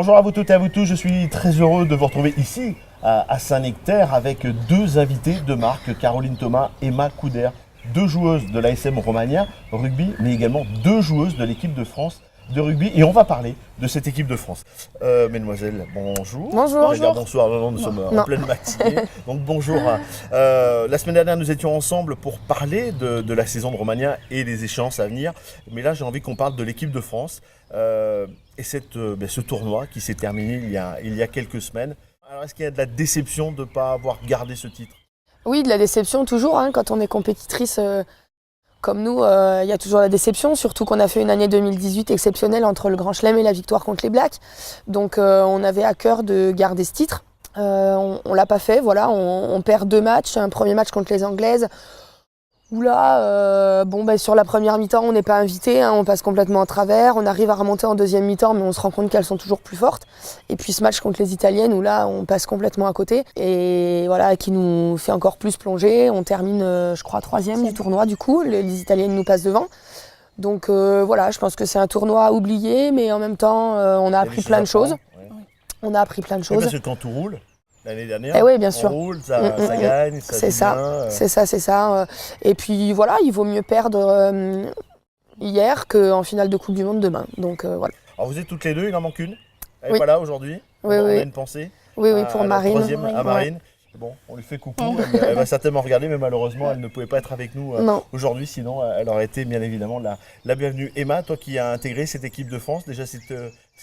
Bonjour à vous toutes et à vous tous, je suis très heureux de vous retrouver ici à Saint-Nectaire avec deux invités de marque, Caroline Thomas et Emma Couder, deux joueuses de l'ASM Romagna rugby, mais également deux joueuses de l'équipe de France de rugby. Et on va parler de cette équipe de France. Mesdemoiselles, bonjour. Bonjour. On va dire bonsoir, non, nous sommes en pleine matinée. Donc bonjour. La semaine dernière, nous étions ensemble pour parler de la saison de Romagna et des échéances à venir. Mais là, j'ai envie qu'on parle de l'équipe de France. Et ce tournoi qui s'est terminé il y a quelques semaines. Alors, est-ce qu'il y a de la déception de ne pas avoir gardé ce titre? Oui, de la déception toujours, hein, quand on est compétitrice comme nous, il y a toujours la déception, surtout qu'on a fait une année 2018 exceptionnelle entre le Grand Chelem et la victoire contre les Blacks. Donc on avait à cœur de garder ce titre. On ne l'a pas fait, voilà, on perd 2 matchs, un premier match contre les Anglaises. Où là, sur la première mi-temps, on n'est pas invité, hein, on passe complètement en travers. On arrive à remonter en deuxième mi-temps, mais on se rend compte qu'elles sont toujours plus fortes. Et puis ce match contre les Italiennes, où là, on passe complètement à côté. Et voilà, qui nous fait encore plus plonger. On termine, je crois, 3e du tournoi, du coup. Les Italiennes nous passent devant. Donc voilà, je pense que c'est un tournoi oublié, mais en même temps, on a appris plein de choses. Ouais. On a appris plein de choses. Parce que quand tout roule, l'année dernière, eh oui, bien sûr. on roule, ça gagne, ça c'est ça, bien. C'est ça. Et puis voilà, il vaut mieux perdre hier qu'en finale de Coupe du Monde demain. Donc voilà. Alors vous êtes toutes les deux, il en manque une. Elle n'est Oui. pas là aujourd'hui. Oui, on oui. a une pensée. Oui, pour À la Marine. troisième, à Marine. Bon, on lui fait coucou. Elle va certainement regarder, mais malheureusement, elle ne pouvait pas être avec nous aujourd'hui. Sinon, elle aurait été bien évidemment la bienvenue. Emma, toi qui as intégré cette équipe de France, déjà, est-ce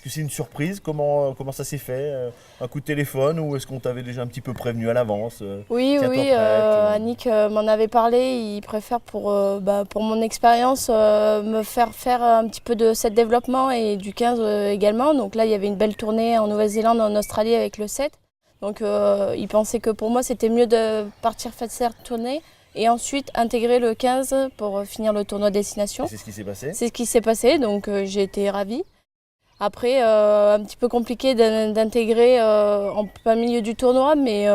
que c'est une surprise? Comment ça s'est fait? Un coup de téléphone ou est-ce qu'on t'avait déjà un petit peu prévenu à l'avance? Oui, Annick m'en avait parlé. Il préfère pour mon expérience me faire un petit peu de cette développement et du 15 également. Donc là, il y avait une belle tournée en Nouvelle-Zélande, en Australie avec le 7. Donc il pensait que pour moi, c'était mieux de partir faire cette tournée et ensuite intégrer le 15 pour finir le tournoi destination. C'est ce qui s'est passé? C'est ce qui s'est passé, donc j'ai été ravie. Après, un petit peu compliqué d'intégrer en plein milieu du tournoi, mais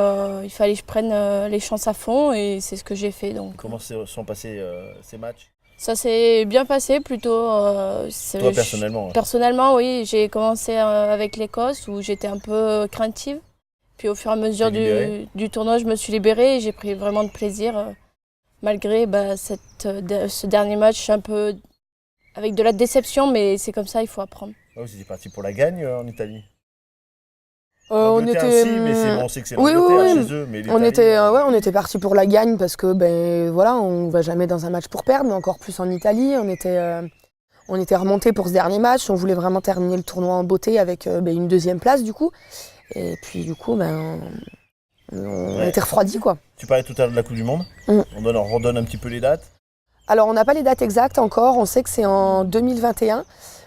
il fallait que je prenne les chances à fond et c'est ce que j'ai fait. Donc. Comment se sont passés ces matchs? Ça s'est bien passé plutôt. Toi personnellement? Personnellement, oui. J'ai commencé avec l'Écosse où j'étais un peu craintive. Puis au fur et à mesure du tournoi, je me suis libérée et j'ai pris vraiment de plaisir malgré ce dernier match un peu avec de la déception, mais c'est comme ça, il faut apprendre. Vous étiez parti pour la gagne en Italie? On était. Mais on sait que c'est oui, l'Angleterre chez eux, mais on était parti pour la gagne parce que on va jamais dans un match pour perdre, mais encore plus en Italie. On était remonté pour ce dernier match. On voulait vraiment terminer le tournoi en beauté avec une deuxième place du coup. Et puis du coup, on était refroidis quoi. Tu parlais tout à l'heure de la Coupe du Monde. On redonne un petit peu les dates. Alors on n'a pas les dates exactes encore. On sait que c'est en 2021.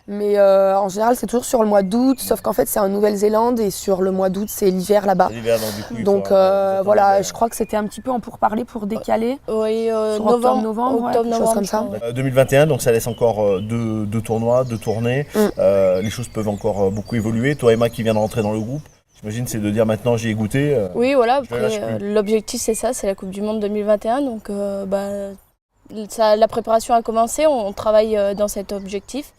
Mais en général, c'est toujours sur le mois d'août, sauf qu'en fait, c'est en Nouvelle-Zélande et sur le mois d'août, c'est l'hiver là-bas. Donc voilà, je crois que c'était un petit peu en pourparlers pour décaler. Oui, novembre, quelque chose comme ça. 2021, donc ça laisse encore deux tournois, 2 tournées. Les choses peuvent encore beaucoup évoluer. Toi, Emma, qui vient de rentrer dans le groupe, j'imagine c'est de dire maintenant j'y ai goûté. Oui, voilà. Après, l'objectif c'est ça, c'est la Coupe du Monde 2021. Donc la préparation a commencé. On travaille dans cet objectif.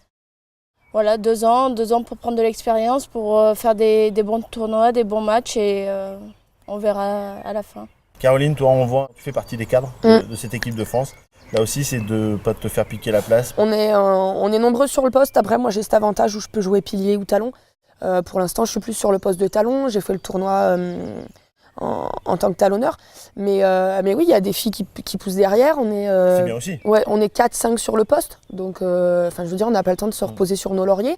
Voilà, 2 ans pour prendre de l'expérience, pour faire des bons tournois, des bons matchs et on verra à la fin. Caroline, toi, on voit, tu fais partie des cadres de cette équipe de France. Là aussi, c'est de ne pas te faire piquer la place. On est nombreux sur le poste. Après, moi, j'ai cet avantage où je peux jouer pilier ou talon. Pour l'instant, je suis plus sur le poste de talon. J'ai fait le tournoi en tant que talonneur. Mais oui, il y a des filles qui poussent derrière. C'est bien aussi. Ouais, on est 4-5 sur le poste. Donc, je veux dire, on n'a pas le temps de se reposer sur nos lauriers.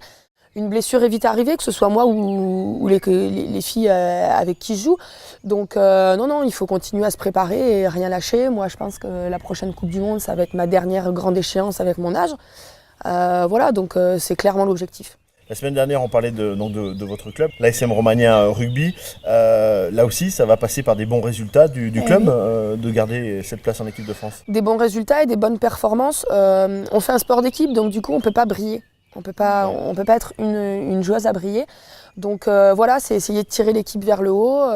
Une blessure est vite arrivée, que ce soit moi ou les filles avec qui je joue. Donc, non, il faut continuer à se préparer et rien lâcher. Moi, je pense que la prochaine Coupe du Monde, ça va être ma dernière grande échéance avec mon âge. Voilà, donc c'est clairement l'objectif. La semaine dernière, on parlait de votre club, l'ASM Romagna Rugby. Là aussi, ça va passer par des bons résultats du club de garder cette place en équipe de France. Des bons résultats et des bonnes performances. On fait un sport d'équipe, donc du coup, on ne peut pas briller. On peut pas être une joueuse à briller. Donc voilà, c'est essayer de tirer l'équipe vers le haut,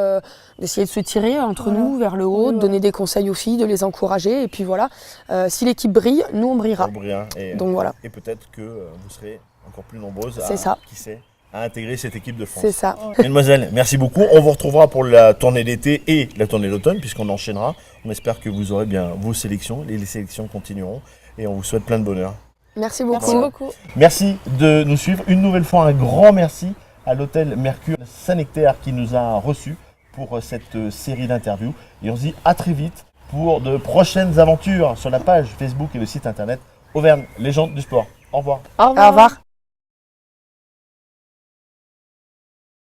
d'essayer de se tirer entre nous vers le haut, de donner des conseils aux filles, de les encourager. Et puis voilà, si l'équipe brille, nous on brillera. Donc voilà. Et peut-être que vous serez encore plus nombreuses C'est ça. Qui sait, à intégrer cette équipe de France. C'est ça. Mesdemoiselles, merci beaucoup. On vous retrouvera pour la tournée d'été et la tournée d'automne, puisqu'on enchaînera. On espère que vous aurez bien vos sélections, les sélections continueront, et on vous souhaite plein de bonheur. Merci beaucoup. Merci beaucoup. Merci de nous suivre. Une nouvelle fois, un grand merci à l'hôtel Mercure Saint-Nectaire qui nous a reçus pour cette série d'interviews. Et on se dit à très vite pour de prochaines aventures sur la page Facebook et le site internet Auvergne Légende du Sport. Au revoir. Au revoir. Au revoir.